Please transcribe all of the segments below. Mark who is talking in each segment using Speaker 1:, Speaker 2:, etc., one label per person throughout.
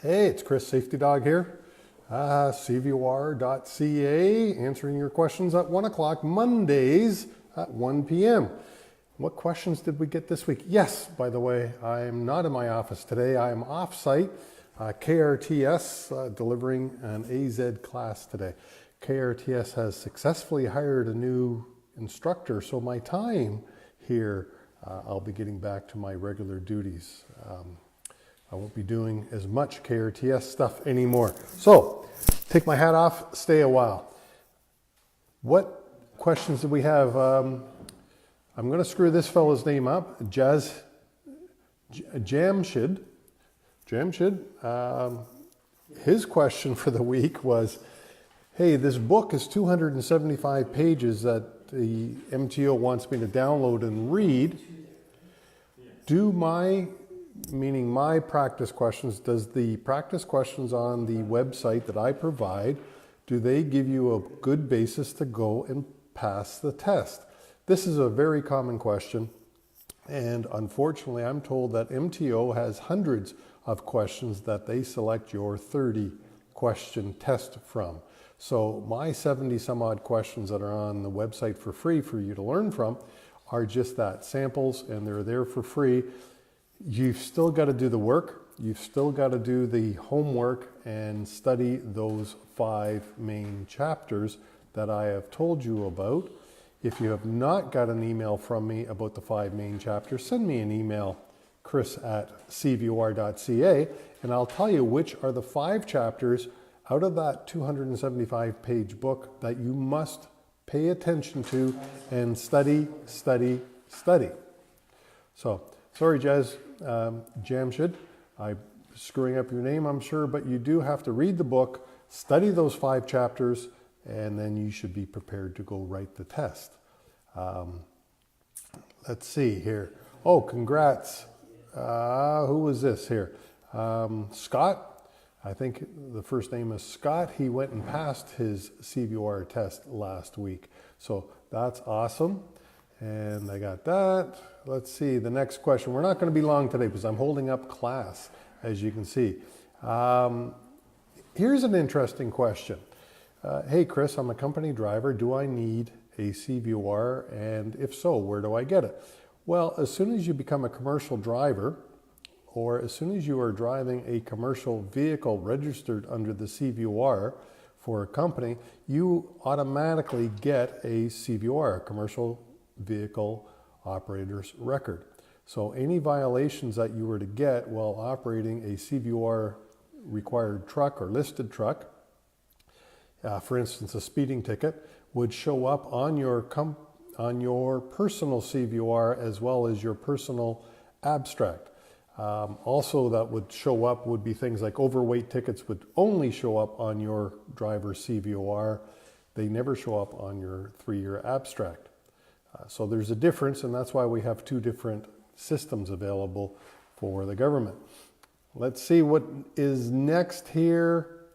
Speaker 1: Hey, it's Chris, Safety Dog here. CVOR.ca, answering your questions at 1 o'clock, Mondays at 1 p.m. What questions did we get this week? Yes, by the way, I'm not in my office today. I am off-site, KRTS, delivering an AZ class today. KRTS has successfully hired a new instructor, so my time here, I'll be getting back to my regular duties. I won't be doing as much KRTS stuff anymore. So, take my hat off, stay a while. What questions do we have? I'm going to screw this fellow's name up, Jamshid. His question for the week was, hey, this book is 275 pages that the MTO wants me to download and read. Meaning my practice questions, does the practice questions on the website that I provide, do they give you a good basis to go and pass the test? This is a very common question, and unfortunately I'm told that MTO has hundreds of questions that they select your 30 question test from. So my 70 some odd questions that are on the website for free for you to learn from are just that, samples, and they're there for free. You've still got to do the work. You've still got to do the homework and study those 5 main chapters that I have told you about. If you have not got an email from me about the 5 main chapters, send me an email, chris@CVOR.ca, and I'll tell you which are the 5 chapters out of that 275 page book that you must pay attention to and study. So, sorry, Jamshid, I'm screwing up your name, I'm sure, but you do have to read the book, study those 5 chapters, and then you should be prepared to go write the test. Let's see here. Oh, congrats. Who was this here? Scott. I think the first name is Scott. He went and passed his CVOR test last week. So that's awesome. And I got that. Let's see, the next question. We're not going to be long today because I'm holding up class, as you can see. Here's an interesting question. Hey, Chris, I'm a company driver. Do I need a CVOR? And if so, where do I get it? Well, as soon as you become a commercial driver, or as soon as you are driving a commercial vehicle registered under the CVOR for a company, you automatically get a CVOR, a commercial vehicle operator's record. So any violations that you were to get while operating a CVOR required truck or listed truck, for instance a speeding ticket, would show up on your personal CVOR as well as your personal abstract. Also that would show up would be things like overweight tickets would only show up on your driver's CVOR. They never show up on your 3-year abstract. So there's a difference, and that's why we have 2 different systems available for the government. Let's see what is next here.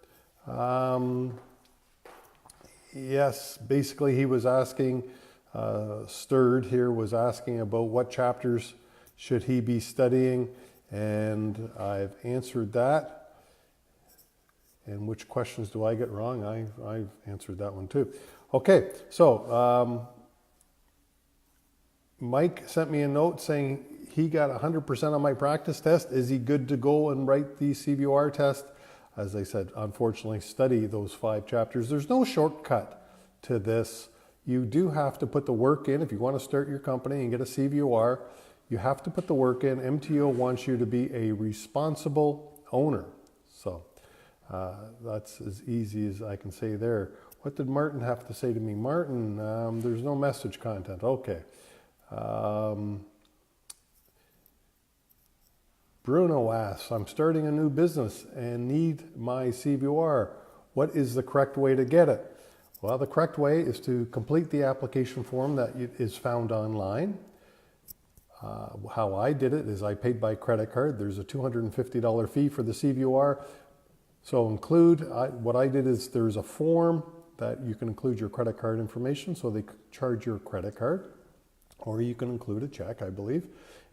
Speaker 1: Yes, basically he was asking, Stirred here was asking about what chapters should he be studying, and I've answered that. And which questions do I get wrong? I've answered that one too. Okay, so Mike sent me a note saying he got 100% on my practice test. Is he good to go and write the CVOR test? As I said, unfortunately, study those 5 chapters. There's no shortcut to this. You do have to put the work in. If you want to start your company and get a CVOR, you have to put the work in. MTO wants you to be a responsible owner. So that's as easy as I can say there. What did Martin have to say to me? Martin, there's no message content. Okay. Bruno asks, I'm starting a new business and need my CVOR. What is the correct way to get it? Well, the correct way is to complete the application form that is found online. How I did it is I paid by credit card. There's a $250 fee for the CVOR. So what I did is there's a form that you can include your credit card information, so they charge your credit card. or you can include a check, I believe.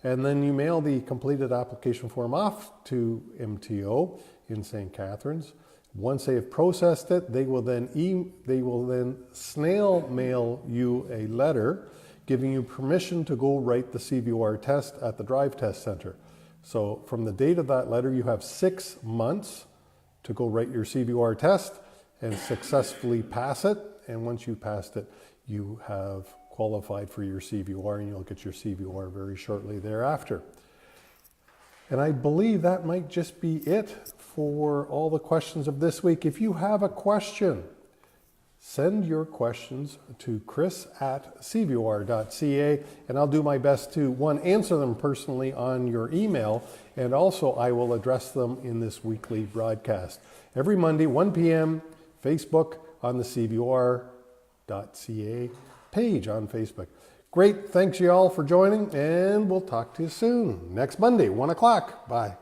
Speaker 1: And then you mail the completed application form off to MTO in St. Catharines. Once they have processed it, they will then snail mail you a letter giving you permission to go write the CVOR test at the Drive Test Center. So from the date of that letter, you have 6 months to go write your CVOR test and successfully pass it. And once you passed it, you have qualified for your CVOR, and you'll get your CVOR very shortly thereafter. And I believe that might just be it for all the questions of this week. If you have a question, send your questions to chris@CVOR.ca, and I'll do my best to, one, answer them personally on your email, and also I will address them in this weekly broadcast. Every Monday, 1 p.m., Facebook on the CVOR.ca page on Facebook. Great. Thanks you all for joining, and we'll talk to you soon. Next Monday, 1 o'clock. Bye.